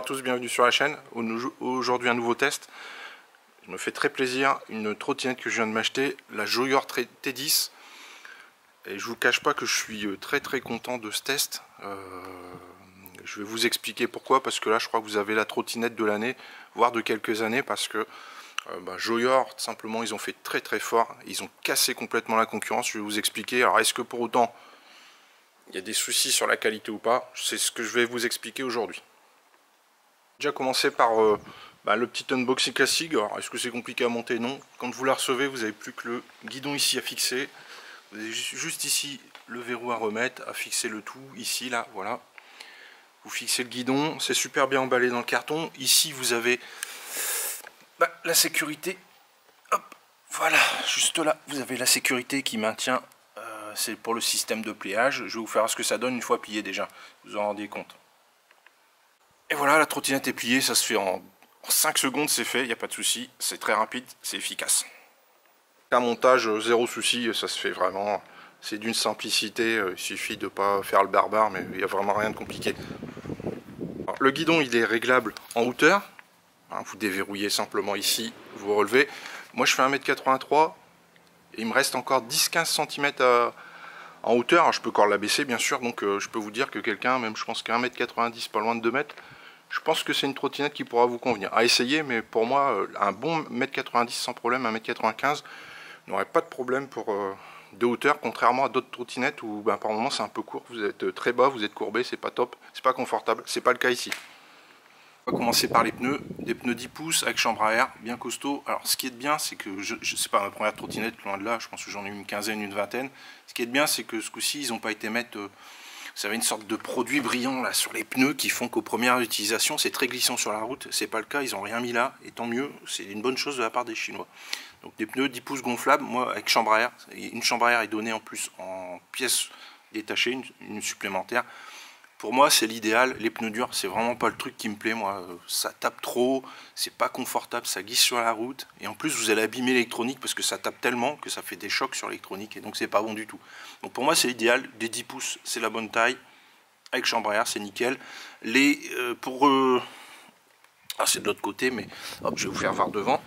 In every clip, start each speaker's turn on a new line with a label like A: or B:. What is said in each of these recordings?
A: à tous, bienvenue sur la chaîne. Aujourd'hui un nouveau test. Je me fais très plaisir, une trottinette que je viens de m'acheter, la Joyor T10. Et je vous cache pas que je suis très content de ce test. Je vais vous expliquer pourquoi, parce que là je crois que vous avez la trottinette de l'année, voire de quelques années, parce que Joyor, tout simplement, ils ont fait très fort. Ils ont cassé complètement la concurrence. Je vais vous expliquer. Alors est-ce que pour autant il y a des soucis sur la qualité ou pas? C'est ce que je vais vous expliquer aujourd'hui. Déjà commencer par le petit unboxing classique. Alors est-ce que c'est compliqué à monter? Non. Quand vous la recevez, vous n'avez plus que le guidon ici à fixer. Vous avez juste ici le verrou à remettre, à fixer le tout. Ici, là, voilà. Vous fixez le guidon. C'est super bien emballé dans le carton. Ici, vous avez la sécurité. Hop, voilà, juste là, vous avez la sécurité qui maintient. C'est pour le système de pliage. Je vais vous faire ce que ça donne une fois plié déjà. Vous en rendez compte. Et voilà, la trottinette est pliée. Ça se fait en 5 secondes, c'est fait. Il n'y a pas de souci. C'est très rapide, c'est efficace. Un montage, zéro souci. Ça se fait vraiment. C'est d'une simplicité. Il suffit de ne pas faire le barbare, mais il n'y a vraiment rien de compliqué. Alors, le guidon, il est réglable en hauteur. Vous déverrouillez simplement ici. Vous relevez. Moi, je fais 1m83. Et il me reste encore 10-15 cm en hauteur. Alors, je peux encore l'abaisser bien sûr, donc je peux vous dire que quelqu'un, même je pense qu'à 1m90, pas loin de 2 mètres, je pense que c'est une trottinette qui pourra vous convenir. À essayer, mais pour moi, un bon 1m90 sans problème, 1m95, n'aurait pas de problème pour de hauteur, contrairement à d'autres trottinettes où par moment c'est un peu court, vous êtes très bas, vous êtes courbé, c'est pas top, c'est pas confortable, c'est pas le cas ici. On va commencer par les pneus, des pneus 10 pouces avec chambre à air, bien costaud. Alors ce qui est bien, c'est que c'est pas ma première trottinette, loin de là, je pense que j'en ai eu une quinzaine, une vingtaine. Ce qui est bien, c'est que ce coup-ci, ils n'ont pas été mettre, vous savez, une sorte de produit brillant là sur les pneus qui font qu'aux premières utilisations, c'est très glissant sur la route. C'est pas le cas, ils n'ont rien mis là, et tant mieux, c'est une bonne chose de la part des Chinois. Donc des pneus 10 pouces gonflables, moi avec chambre à air, une chambre à air est donnée en plus en pièces détachées, une supplémentaire. Pour moi, c'est l'idéal. Les pneus durs, c'est vraiment pas le truc qui me plaît, moi. Ça tape trop, c'est pas confortable, ça glisse sur la route. Et en plus, vous allez abîmer l'électronique parce que ça tape tellement que ça fait des chocs sur l'électronique. Et donc, c'est pas bon du tout. Donc, pour moi, c'est l'idéal. Des 10 pouces, c'est la bonne taille. Avec chambre à air, c'est nickel. C'est de l'autre côté, mais hop, je vais vous faire voir devant.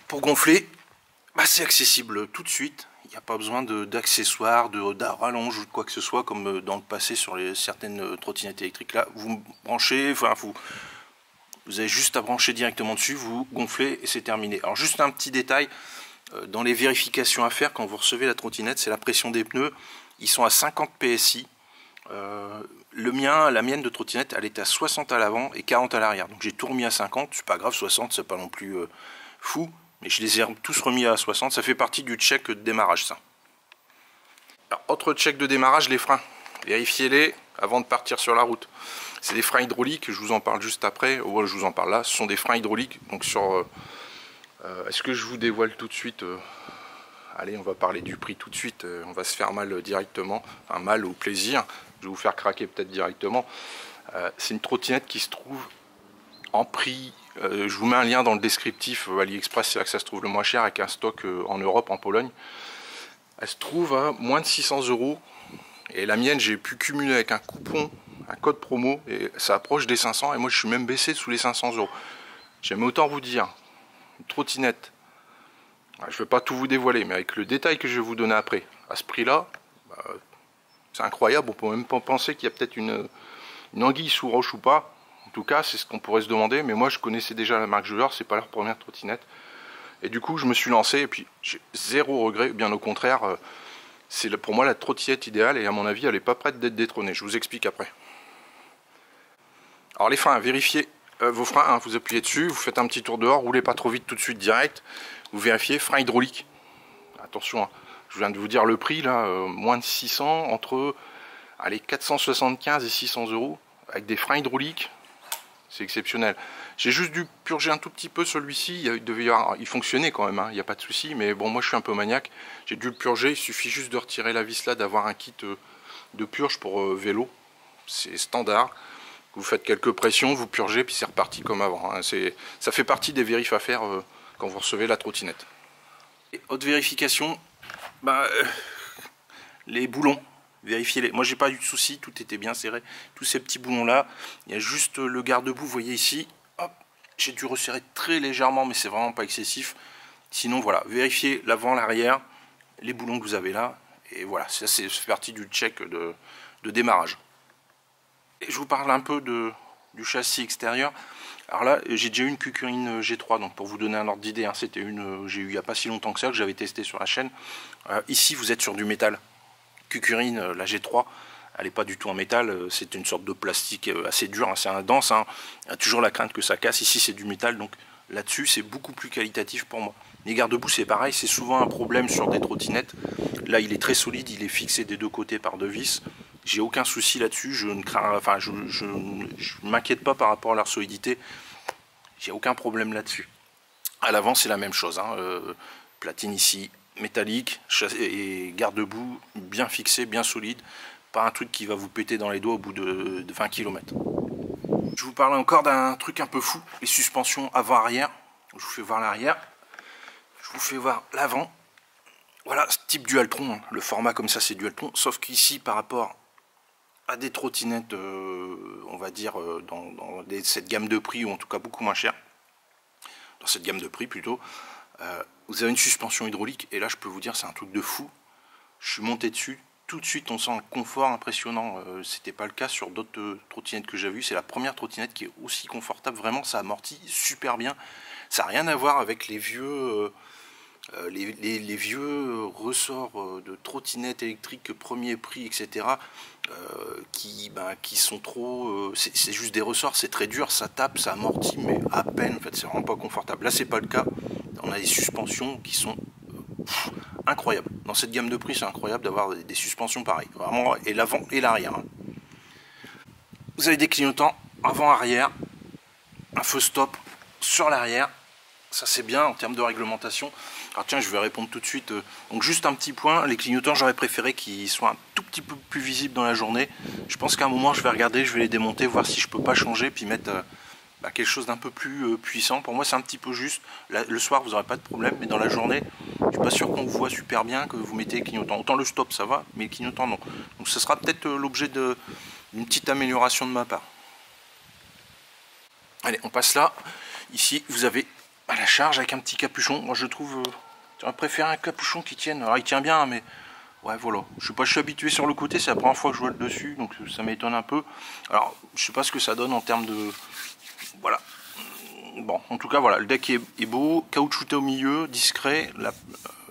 A: Pour gonfler, c'est accessible tout de suite. Il n'y a pas besoin d'accessoires, de rallonge ou de quoi que ce soit, comme dans le passé sur certaines trottinettes électriques. Là, vous branchez, vous avez juste à brancher directement dessus, vous gonflez et c'est terminé. Alors juste un petit détail, dans les vérifications à faire quand vous recevez la trottinette, c'est la pression des pneus. Ils sont à 50 PSI. La mienne de trottinette, elle est à 60 à l'avant et 40 à l'arrière. Donc j'ai tout remis à 50, c'est pas grave, 60, c'est pas non plus fou. Mais je les ai tous remis à 60, ça fait partie du check de démarrage ça. Alors, autre check de démarrage, les freins. Vérifiez-les avant de partir sur la route. C'est des freins hydrauliques, je vous en parle juste après. Je vous en parle là, ce sont des freins hydrauliques. Donc est-ce que je vous dévoile tout de suite allez, on va parler du prix tout de suite, on va se faire mal directement. Enfin mal ou plaisir, je vais vous faire craquer peut-être directement. C'est une trottinette qui se trouve en prix. Je vous mets un lien dans le descriptif. AliExpress, c'est là que ça se trouve le moins cher, avec un stock en Europe, en Pologne. Elle se trouve à moins de 600 €. Et la mienne, j'ai pu cumuler avec un coupon, un code promo, et ça approche des 500. Et moi, je suis même baissé sous les 500 €. J'aime autant vous dire, une trottinette. Je ne vais pas tout vous dévoiler, mais avec le détail que je vais vous donner après, à ce prix-là, c'est incroyable. On peut même pas penser qu'il y a peut-être une anguille sous roche ou pas. En tout cas, c'est ce qu'on pourrait se demander, mais moi je connaissais déjà la marque Joyor, c'est pas leur première trottinette. Et du coup, je me suis lancé et puis j'ai zéro regret, bien au contraire, c'est pour moi la trottinette idéale et à mon avis, elle n'est pas prête d'être détrônée. Je vous explique après. Alors les freins, vérifiez vos freins, vous appuyez dessus, vous faites un petit tour dehors, roulez pas trop vite tout de suite direct. Vous vérifiez, frein hydraulique. Attention, je viens de vous dire le prix là, moins de 600, entre 475 et 600 € avec des freins hydrauliques. C'est exceptionnel. J'ai juste dû purger un tout petit peu celui-ci. Il fonctionnait quand même, il n'y a pas de souci. Mais bon, moi je suis un peu maniaque. J'ai dû le purger. Il suffit juste de retirer la vis là, d'avoir un kit de purge pour vélo. C'est standard. Vous faites quelques pressions, vous purgez, puis c'est reparti comme avant. Ça fait partie des vérifs à faire quand vous recevez la trottinette. Et autre vérification, les boulons. vérifiez-les. Moi j'ai pas eu de soucis, tout était bien serré. Tous ces petits boulons là, il y a juste le garde-boue, vous voyez ici. Hop, j'ai dû resserrer très légèrement, mais c'est vraiment pas excessif. Sinon voilà, vérifiez l'avant, l'arrière, les boulons que vous avez là. Et voilà, ça c'est partie du check de démarrage. Et je vous parle un peu du châssis extérieur. Alors là, j'ai déjà eu une Kukurine G3, donc pour vous donner un ordre d'idée, hein, c'était une j'ai eu il n'y a pas si longtemps que ça, que j'avais testé sur la chaîne. Ici, vous êtes sur du métal. Kukurine, la G3, elle n'est pas du tout en métal, c'est une sorte de plastique assez dur, assez dense. Hein. Il y a toujours la crainte que ça casse. Ici, c'est du métal, donc là-dessus, c'est beaucoup plus qualitatif pour moi. Les garde-boue, c'est pareil, c'est souvent un problème sur des trottinettes. Là, il est très solide, il est fixé des deux côtés par 2 vis. J'ai aucun souci là-dessus, je ne crains, enfin, je m'inquiète pas par rapport à leur solidité. J'ai aucun problème là-dessus. À l'avant, c'est la même chose. Hein. Platine ici, métallique, et garde-boue bien fixé, bien solide. Pas un truc qui va vous péter dans les doigts au bout de 20 km. Je vous parle encore d'un truc un peu fou, les suspensions avant-arrière. Je vous fais voir l'arrière. Je vous fais voir l'avant. Voilà, ce type Dualtron, hein. Le format comme ça, c'est Dualtron. Sauf qu'ici, par rapport à des trottinettes, on va dire, dans cette gamme de prix, ou en tout cas beaucoup moins cher, dans cette gamme de prix plutôt, vous avez une suspension hydraulique, et là je peux vous dire c'est un truc de fou. Je suis monté dessus, tout de suite on sent un confort impressionnant, c'était pas le cas sur d'autres trottinettes que j'ai vues, c'est la première trottinette qui est aussi confortable, vraiment ça amortit super bien, ça n'a rien à voir avec les vieux... les vieux ressorts de trottinettes électriques premier prix, etc., qui sont trop... c'est juste des ressorts, c'est très dur, ça tape, ça amortit, mais à peine, en fait, c'est vraiment pas confortable. Là, c'est pas le cas. On a des suspensions qui sont incroyables. Dans cette gamme de prix, c'est incroyable d'avoir des suspensions pareilles. Vraiment, et l'avant et l'arrière. Hein. Vous avez des clignotants avant-arrière, un feu stop sur l'arrière. Ça c'est bien en termes de réglementation. Alors tiens, je vais répondre tout de suite. Donc juste un petit point, les clignotants, j'aurais préféré qu'ils soient un tout petit peu plus visibles dans la journée. Je pense qu'à un moment, je vais regarder, je vais les démonter, voir si je peux pas changer, puis mettre quelque chose d'un peu plus puissant. Pour moi, c'est un petit peu juste. Le soir, vous n'aurez pas de problème, mais dans la journée, je suis pas sûr qu'on vous voit super bien, que vous mettez les clignotants. Autant le stop, ça va, mais les clignotants, non. Donc ce sera peut-être l'objet d'une petite amélioration de ma part. Allez, on passe là. Ici, vous avez à la charge avec un petit capuchon. Moi je trouve, j'aurais préféré un capuchon qui tienne. Alors il tient bien, mais ouais voilà. Je suis habitué sur le côté, c'est la première fois que je vois le dessus, donc ça m'étonne un peu. Alors je sais pas ce que ça donne en termes de, voilà. Bon, en tout cas voilà, le deck est beau, caoutchouté au milieu, discret,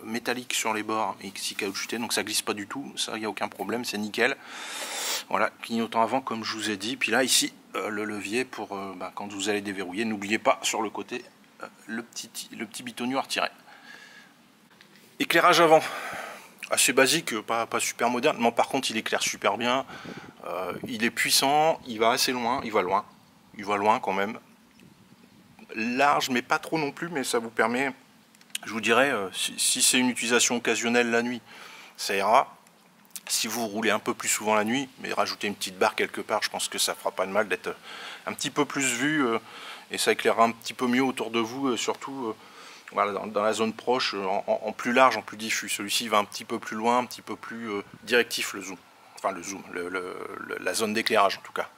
A: métallique sur les bords et ici caoutchouté, donc ça glisse pas du tout. Ça, il n'y a aucun problème, c'est nickel. Voilà, clignotant avant comme je vous ai dit. Puis là ici le levier pour quand vous allez déverrouiller, n'oubliez pas sur le côté. Le petit bitonio à retirer. Éclairage avant, assez basique, pas super moderne, mais par contre il éclaire super bien, il est puissant, il va assez loin, il va loin quand même, large mais pas trop non plus, mais ça vous permet, je vous dirais, si c'est une utilisation occasionnelle la nuit, ça ira. Si vous roulez un peu plus souvent la nuit, mais rajoutez une petite barre quelque part, je pense que ça fera pas de mal d'être un petit peu plus vu et ça éclairera un petit peu mieux autour de vous, surtout voilà, dans la zone proche, en plus large, en plus diffus. Celui-ci va un petit peu plus loin, un petit peu plus directif le zoom. Enfin le zoom, la zone d'éclairage en tout cas.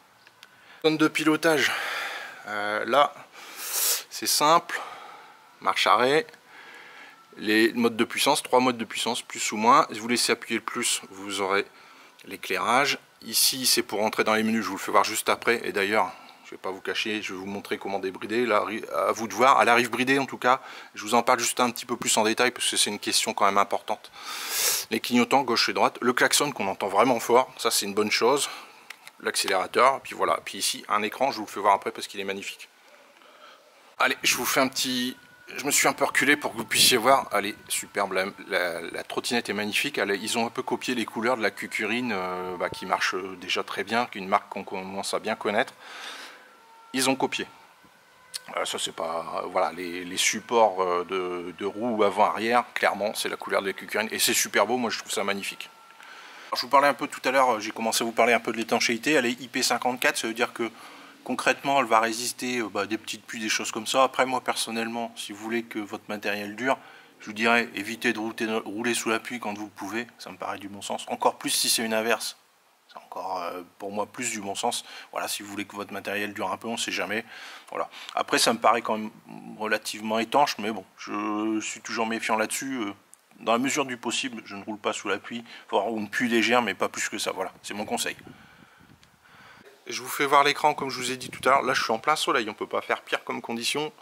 A: Zone de pilotage, là c'est simple, marche arrêt. Les modes de puissance, 3 modes de puissance, plus ou moins. Si vous laissez appuyer le plus, vous aurez l'éclairage. Ici, c'est pour entrer dans les menus, je vous le fais voir juste après. Et d'ailleurs, je ne vais pas vous cacher, je vais vous montrer comment débrider. Là, à vous de voir. Elle arrive bridée en tout cas. Je vous en parle juste un petit peu plus en détail parce que c'est une question quand même importante. Les clignotants gauche et droite. Le klaxon qu'on entend vraiment fort, ça c'est une bonne chose. L'accélérateur, puis voilà. Puis ici, un écran, je vous le fais voir après parce qu'il est magnifique. Allez, je vous fais un petit... Je me suis un peu reculé pour que vous puissiez voir. Allez, superbe, la trottinette est magnifique. Ils ont un peu copié les couleurs de la Kukurine qui marche déjà très bien, qui est une marque qu'on commence à bien connaître. Ils ont copié. Ça c'est pas... Voilà, les supports de roues avant-arrière, clairement, c'est la couleur de la Kukurine. Et c'est super beau, moi je trouve ça magnifique. Alors, je vous parlais un peu tout à l'heure, j'ai commencé à vous parler un peu de l'étanchéité. Elle est IP54, ça veut dire que concrètement, elle va résister des petites pluies, des choses comme ça. Après, moi, personnellement, si vous voulez que votre matériel dure,
B: je vous dirais, évitez de rouler sous la pluie quand vous le pouvez, ça me paraît du bon sens. Encore plus si c'est une averse, c'est encore pour moi plus du bon sens. Voilà, si vous voulez que votre matériel dure un peu, on ne sait jamais. Voilà. Après, ça me paraît quand même relativement étanche, mais bon, je suis toujours méfiant là-dessus. Dans la mesure du possible, je ne roule pas sous la pluie. Il faut avoir une pluie légère, mais pas plus que ça. Voilà, c'est mon conseil.
A: Je vous fais voir l'écran comme je vous ai dit tout à l'heure. Là, je suis en plein soleil, on ne peut pas faire pire comme condition.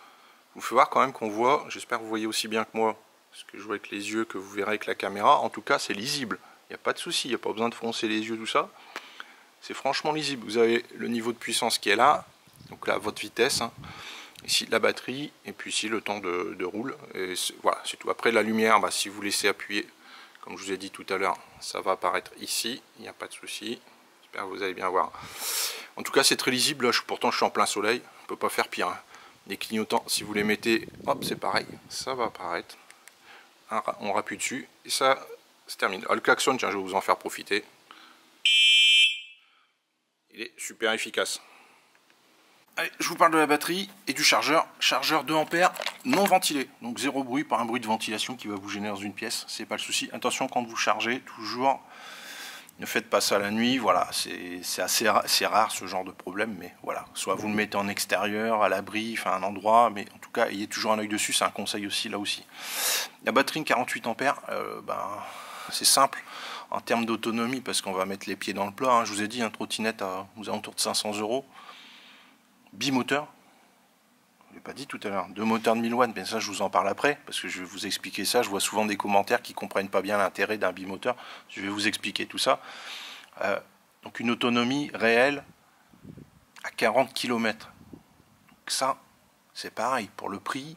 A: Je vous fais voir quand même qu'on voit, j'espère que vous voyez aussi bien que moi, ce que je vois avec les yeux, que vous verrez avec la caméra. En tout cas, c'est lisible. Il n'y a pas de souci, il n'y a pas besoin de froncer les yeux, tout ça. C'est franchement lisible. Vous avez le niveau de puissance qui est là. Donc là, votre vitesse. Hein. Ici, la batterie. Et puis ici, le temps de roule. Et voilà, c'est tout. Après, la lumière, bah, si vous laissez appuyer, comme je vous ai dit tout à l'heure, ça va apparaître ici. Il n'y a pas de souci. J'espère que vous allez bien voir. En tout cas, c'est très lisible. Là, pourtant, je suis en plein soleil. On ne peut pas faire pire. Hein. Les clignotants, si vous les mettez, hop, c'est pareil. Ça va apparaître. On rappuie dessus. Et ça se termine. Ah, le klaxon, tiens, je vais vous en faire profiter. Il est super efficace. Allez, je vous parle de la batterie et du chargeur. Chargeur 2 ampères non ventilé. Donc zéro bruit, pas un bruit de ventilation qui va vous gêner dans une pièce. C'est pas le souci. Attention quand vous chargez, toujours, ne faites pas ça la nuit. Voilà, c'est assez rare ce genre de problème. Mais voilà, soit vous le mettez en extérieur, à l'abri, enfin un endroit. Mais en tout cas, ayez toujours un œil dessus. C'est un conseil aussi là aussi. La batterie 48 ampères, c'est simple. En termes d'autonomie, parce qu'on va mettre les pieds dans le plat, hein, je vous ai dit, un trottinette aux alentours de 500 €. Bimoteur, je ne l'ai pas dit tout à l'heure, 2 moteurs de 1000 watts, mais ça je vous en parle après, parce que je vais vous expliquer ça. Je vois souvent des commentaires qui ne comprennent pas bien l'intérêt d'un bimoteur. Je vais vous expliquer tout ça. Donc une autonomie réelle à 40 km. Donc ça, c'est pareil, pour le prix.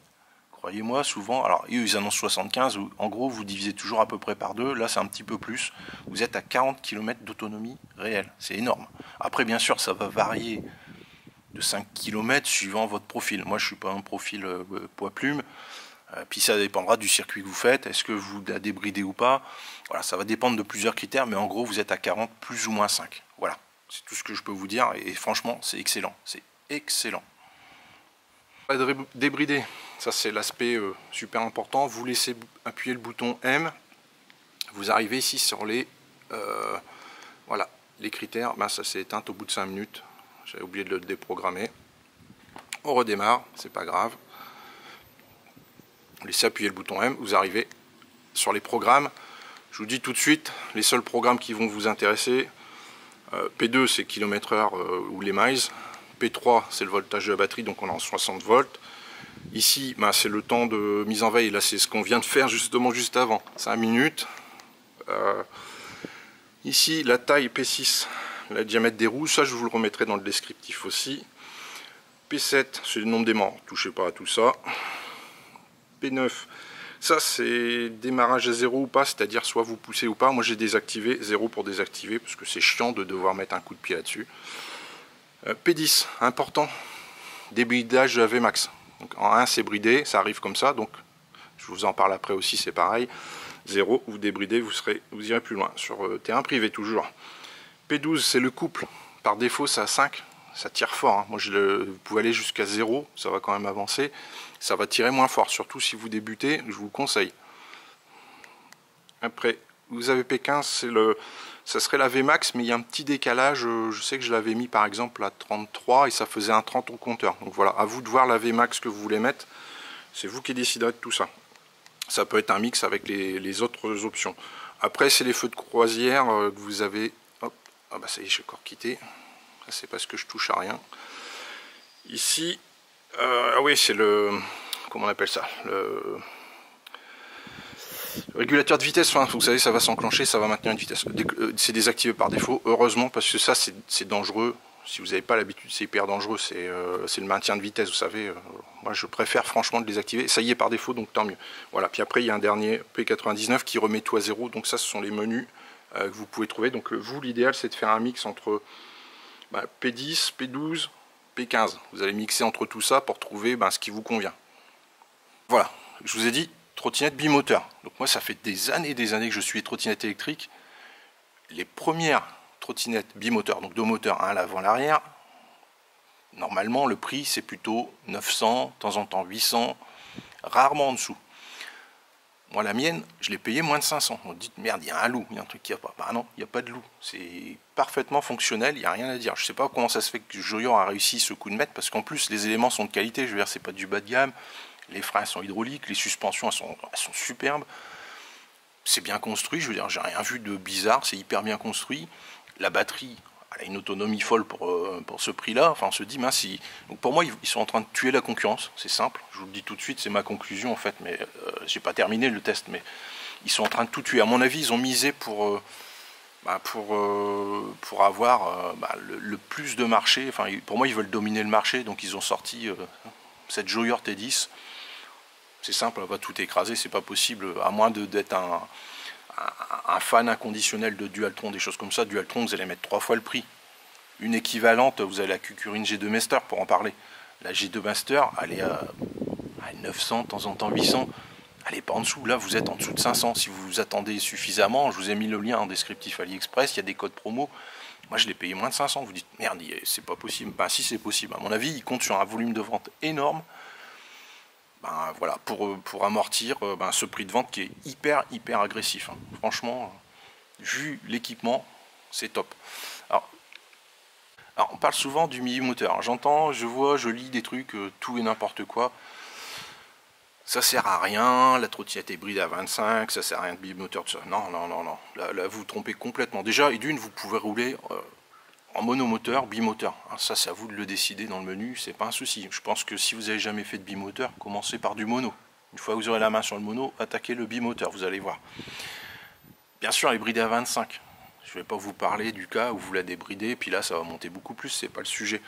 A: Croyez-moi, souvent, alors ils annoncent 75, en gros vous divisez toujours à peu près par 2, là c'est un petit peu plus, vous êtes à 40 km d'autonomie réelle, c'est énorme. Après bien sûr ça va varier de 5 km suivant votre profil, moi je ne suis pas un profil poids-plume, puis ça dépendra du circuit que vous faites, est-ce que vous la débridez ou pas, voilà, ça va dépendre de plusieurs critères, mais en gros vous êtes à 40 plus ou moins 5, voilà, c'est tout ce que je peux vous dire, et franchement c'est excellent, c'est excellent. Débrider, ça c'est l'aspect super important. Vous laissez appuyer le bouton M, vous arrivez ici sur les voilà, les critères. Ben, ça s'est éteint au bout de 5 minutes, j'avais oublié de le déprogrammer. On redémarre, c'est pas grave. Vous laissez appuyer le bouton M, vous arrivez sur les programmes. Je vous dis tout de suite les seuls programmes qui vont vous intéresser. P2 c'est km/h ou les miles. P3 c'est le voltage de la batterie, donc on est en 60 volts. Ici ben, c'est le temps de mise en veille, là c'est ce qu'on vient de faire justement juste avant, 5 minutes. Ici la taille P6, le diamètre des roues, ça je vous le remettrai dans le descriptif aussi. P7 c'est le nombre d'aimants, touchez pas à tout ça. P9 ça c'est démarrage à 0 ou pas, c'est-à-dire soit vous poussez ou pas. Moi j'ai désactivé, 0 pour désactiver parce que c'est chiant de devoir mettre un coup de pied là-dessus. P10, important, débridage de la Vmax. Donc en 1 c'est bridé, ça arrive comme ça, donc je vous en parle après aussi, c'est pareil. 0, vous débridez, vous irez plus loin, sur terrain privé toujours. P12 c'est le couple, par défaut c'est à 5, ça tire fort. Hein. Moi vous pouvez aller jusqu'à 0, ça va quand même avancer, ça va tirer moins fort, surtout si vous débutez, je vous le conseille. Après, vous avez P15, ça serait la Vmax, mais il y a un petit décalage. Je sais que je l'avais mis par exemple à 33 et ça faisait un 30 au compteur. Donc voilà, à vous de voir la Vmax que vous voulez mettre. C'est vous qui déciderez de tout ça. Ça peut être un mix avec les autres options. Après, c'est les feux de croisière que vous avez. Hop, ah bah ça y est, j'ai encore quitté. Ça, c'est parce que je touche à rien. Ici, ah oui, c'est le. Comment on appelle ça ? Le régulateur de vitesse, enfin, vous savez, ça va s'enclencher, ça va maintenir une vitesse. C'est désactivé par défaut, heureusement, parce que ça, c'est dangereux. Si vous n'avez pas l'habitude, c'est hyper dangereux. C'est le maintien de vitesse, vous savez. Moi, je préfère franchement de le désactiver. Ça y est par défaut, donc tant mieux. Voilà. Puis après, il y a un dernier P99 qui remet tout à 0. Donc ça, ce sont les menus que vous pouvez trouver. Donc vous, l'idéal, c'est de faire un mix entre P10, P12, P15. Vous allez mixer entre tout ça pour trouver ce qui vous convient. Voilà. Je vous ai dit, trottinette bimoteur. Donc moi ça fait des années que je suis trottinette électrique. Les premières trottinettes bimoteur, donc deux moteurs, un à l'avant, l'arrière, normalement le prix c'est plutôt 900, de temps en temps 800, rarement en dessous.
B: Moi, la mienne, je l'ai payée moins de 500. On dit, merde, il y a un loup, il y a un truc qui n'y a pas. Bah non, il n'y a pas de loup. C'est parfaitement fonctionnel, il n'y a rien à dire. Je ne sais pas comment ça se fait que Joyor a réussi ce coup de maître, parce qu'en plus, les éléments sont de qualité. Je veux dire, c'est pas du bas de gamme. Les freins sont hydrauliques, les suspensions, elles sont superbes. C'est bien construit, je veux dire, j'ai rien vu de bizarre, c'est hyper bien construit. La batterie, elle a une autonomie folle pour ce prix-là. Enfin, on se dit, mince, donc pour moi, ils sont en train de tuer la concurrence. C'est simple, je vous le dis tout de suite, c'est ma conclusion en fait, mais j'ai pas terminé le test, mais ils sont en train de tout tuer. À mon avis, ils ont misé pour avoir le plus de marché. Enfin, pour moi, ils veulent dominer le marché, donc ils ont sorti cette Joyor T10. C'est simple, elle va tout écraser, c'est pas possible, à moins d'être un fan inconditionnel de Dualtron, des choses comme ça. Dualtron, vous allez mettre 3 fois le prix. Une équivalente, vous avez la Kukurin G2 Master pour en parler. La G2 Master, elle est à 900, de temps en temps 800. Elle n'est pas en dessous. Là, vous êtes en dessous de 500. Si vous vous attendez suffisamment, je vous ai mis le lien en descriptif AliExpress, il y a des codes promo. Moi, je l'ai payé moins de 500. Vous dites, merde, c'est pas possible. Ben, si, c'est possible. À mon avis, il compte sur un volume de vente énorme. Ben, voilà, pour amortir ce prix de vente qui est hyper agressif. Hein. Franchement, vu l'équipement, c'est top. Alors, on parle souvent du millimoteur. J'entends, je vois, je lis des trucs, tout et n'importe quoi. Ça sert à rien, la trottinette hybride à 25, ça sert à rien de bimoteur, tout ça. Non. Là, vous vous trompez complètement. Déjà, et d'une, vous pouvez rouler en monomoteur, bimoteur. Alors ça, c'est à vous de le décider dans le menu, c'est pas un souci. Je pense que si vous n'avez jamais fait de bimoteur, commencez par du mono. Une fois que vous aurez la main sur le mono, attaquez le bimoteur, vous allez voir. Bien sûr, hybridé à 25. Je ne vais pas vous parler du cas où vous la débridez, puis là, ça va monter beaucoup plus, c'est pas le sujet.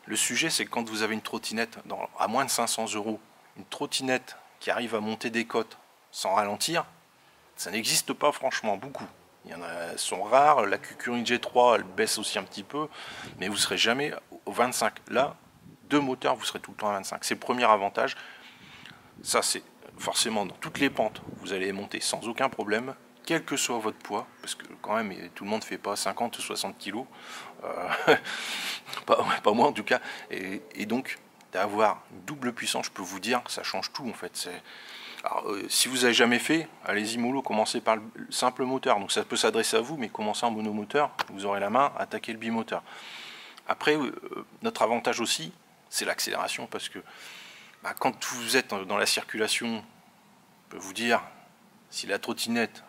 B: Le sujet, c'est que quand vous avez une trottinette à moins de 500 €, une trottinette qui arrive à monter des côtes sans ralentir, ça n'existe pas franchement beaucoup. Il y en a, elles sont rares, la Kukurin G3 elle baisse aussi un petit peu, mais vous ne serez jamais au 25. Là, 2 moteurs, vous serez tout le temps à 25. C'est le premier avantage. Ça, c'est forcément dans toutes les pentes, vous allez monter sans aucun problème, quel que soit votre poids, parce que quand même, tout le monde ne fait pas 50 ou 60 kg, pas moi en tout cas, et donc d'avoir une double puissance, je peux vous dire, ça change tout en fait. Alors, si vous n'avez jamais fait, allez-y mollo, commencez par le simple moteur. Donc ça peut s'adresser à vous, mais commencez en monomoteur, vous aurez la main, attaquez le bimoteur. Après, notre avantage aussi, c'est l'accélération, parce que quand vous êtes dans la circulation, je peux vous dire, si la trottinette,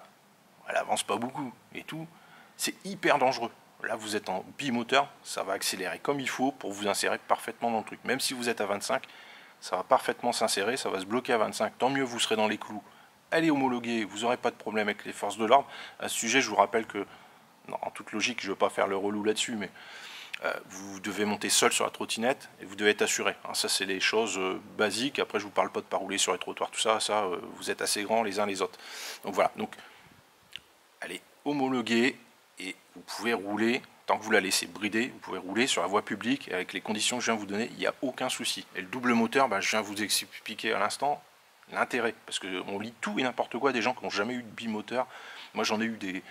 B: elle avance pas beaucoup et tout, c'est hyper dangereux. Là, vous êtes en bimoteur, ça va accélérer comme il faut pour vous insérer parfaitement dans le truc. Même si vous êtes à 25, ça va parfaitement s'insérer, ça va se bloquer à 25. Tant mieux, vous serez dans les clous. Elle est homologuée, vous n'aurez pas de problème avec les forces de l'ordre. À ce sujet, je vous rappelle que, non, en toute logique, je ne veux pas faire le relou là-dessus, mais vous devez monter seul sur la trottinette et vous devez être assuré. Hein, ça, c'est les choses basiques. Après, je ne vous parle pas de pas rouler sur les trottoirs, tout ça. Vous êtes assez grands les uns les autres. Donc voilà. Donc, elle est homologuée et vous pouvez rouler. Tant que vous la laissez brider, vous pouvez rouler sur la voie publique et avec les conditions que je viens de vous donner, il n'y a aucun souci. Et le double moteur, je viens de vous expliquer à l'instant l'intérêt. Parce qu'on lit tout et n'importe quoi des gens qui n'ont jamais eu de bimoteur. Moi, j'en ai eu des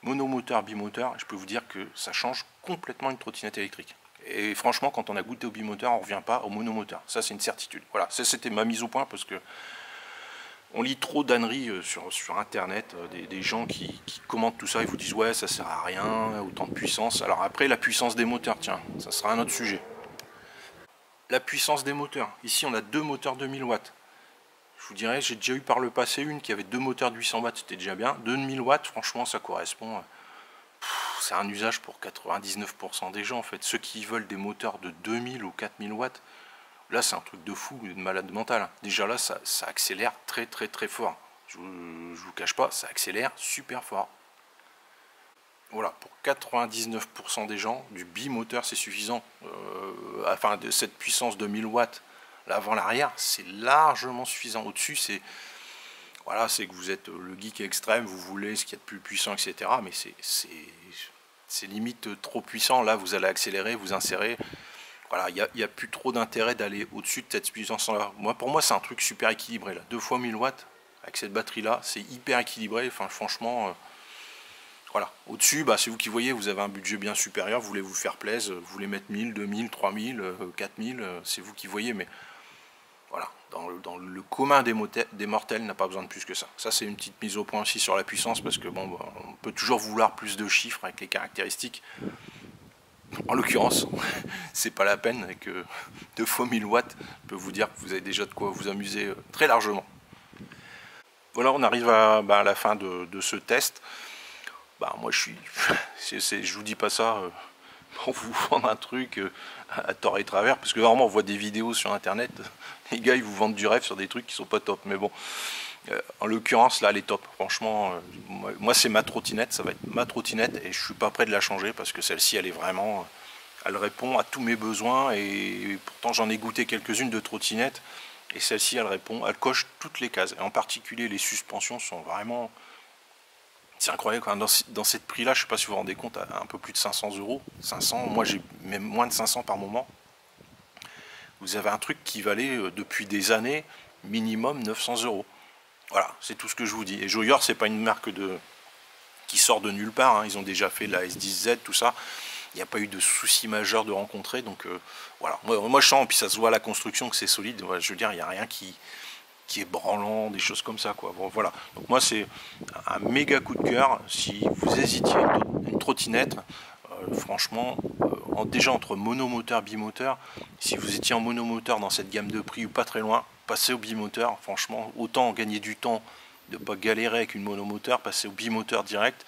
B: monomoteurs, bimoteurs. Je peux vous dire que ça change complètement une trottinette électrique. Et franchement, quand on a goûté au bimoteur, on ne revient pas au monomoteur. Ça, c'est une certitude. Voilà, ça, c'était ma mise au point parce que on lit trop d'âneries sur internet, des gens qui commentent tout ça et vous disent ouais ça sert à rien, autant de puissance. Alors après la puissance des moteurs, tiens, ça sera un autre sujet. La puissance des moteurs, ici on a 2 moteurs de 1000 watts. Je vous dirais, j'ai déjà eu par le passé une qui avait 2 moteurs de 800 watts, c'était déjà bien. 2000 watts, franchement ça correspond, c'est un usage pour 99% des gens en fait. Ceux qui veulent des moteurs de 2000 ou 4000 watts, là, c'est un truc de fou, de malade mental. Déjà là, ça accélère très fort. Je vous cache pas, ça accélère super fort. Voilà, pour 99% des gens, du bimoteur, c'est suffisant. Enfin, de cette puissance de 1000 watts, l'avant, l'arrière, c'est largement suffisant. Au-dessus, c'est voilà, c'est que vous êtes le geek extrême, vous voulez ce qu'il y a de plus puissant, etc. Mais c'est limite trop puissant. Là, vous allez accélérer, vous insérer. Voilà, il n'y a plus trop d'intérêt d'aller au-dessus de cette puissance-là. Pour moi, c'est un truc super équilibré. Là. 2 fois 1000 watts, avec cette batterie-là, c'est hyper équilibré. Enfin, franchement, voilà. Au-dessus, c'est vous qui voyez, vous avez un budget bien supérieur, vous voulez vous faire plaisir, vous voulez mettre 1000, 2000, 3000, 4000, c'est vous qui voyez. Mais Voilà, dans le commun des mortels n'a pas besoin de plus que ça. Ça, c'est une petite mise au point aussi sur la puissance, parce que bon, on peut toujours vouloir plus de chiffres avec les caractéristiques. En l'occurrence, c'est pas la peine, avec 2 fois 1000 watts, je peux vous dire que vous avez déjà de quoi vous amuser très largement. Voilà, on arrive à la fin de ce test. Moi, je vous dis pas ça pour vous vendre un truc à tort et travers, parce que vraiment on voit des vidéos sur internet, les gars ils vous vendent du rêve sur des trucs qui sont pas top, mais bon, en l'occurrence là elle est top, franchement, moi c'est ma trottinette, ça va être ma trottinette, et je suis pas prêt de la changer, parce que celle-ci elle est vraiment, elle répond à tous mes besoins, et pourtant j'en ai goûté quelques-unes de trottinettes, et celle-ci elle répond, elle coche toutes les cases, et en particulier les suspensions sont vraiment... C'est incroyable, dans cette prix-là, je ne sais pas si vous vous rendez compte, à un peu plus de 500 €, 500, moi j'ai même moins de 500 par moment. Vous avez un truc qui valait depuis des années minimum 900 €. Voilà, c'est tout ce que je vous dis. Et Joyeur, c'est pas une marque qui sort de nulle part, hein. Ils ont déjà fait la S10Z, tout ça. Il n'y a pas eu de souci majeur de rencontrer, donc voilà. Moi je sens, puis ça se voit à la construction que c'est solide. Je veux dire, il n'y a rien qui est branlant, des choses comme ça, quoi. Bon, voilà. Donc moi c'est un méga coup de cœur. Si vous hésitiez une trottinette, franchement, déjà entre monomoteur, bimoteur, si vous étiez en monomoteur dans cette gamme de prix ou pas très loin, passez au bimoteur. Franchement, autant gagner du temps, de ne pas galérer avec une monomoteur, passez au bimoteur direct,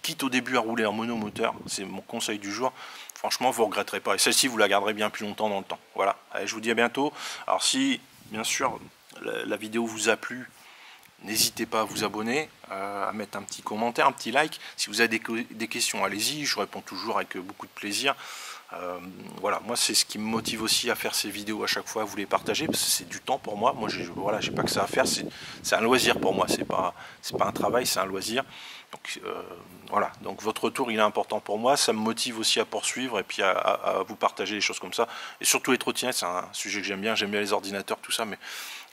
B: quitte au début à rouler en monomoteur, c'est mon conseil du jour. Franchement, vous ne regretterez pas. Et celle-ci, vous la garderez bien plus longtemps dans le temps. Voilà. Allez, je vous dis à bientôt. Alors si, bien sûr, la vidéo vous a plu, n'hésitez pas à vous abonner, à mettre un petit commentaire, un petit like. Si vous avez des questions, allez-y, je réponds toujours avec beaucoup de plaisir. Voilà, moi c'est ce qui me motive aussi à faire ces vidéos à chaque fois, à vous les partager, parce que c'est du temps pour moi. Moi, j'ai pas que ça à faire, c'est un loisir pour moi, c'est pas un travail, c'est un loisir. Donc voilà, donc votre retour il est important pour moi, ça me motive aussi à poursuivre et puis à vous partager des choses comme ça. Et surtout les trottinettes, c'est un sujet que j'aime bien les ordinateurs, tout ça, mais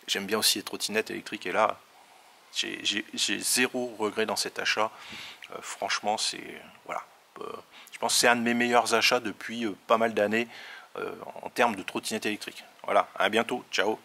B: j'aime bien aussi les trottinettes électriques, et là, j'ai zéro regret dans cet achat. Franchement, c'est... Voilà. Je pense que c'est un de mes meilleurs achats depuis pas mal d'années en termes de trottinettes électriques. Voilà, à bientôt, ciao.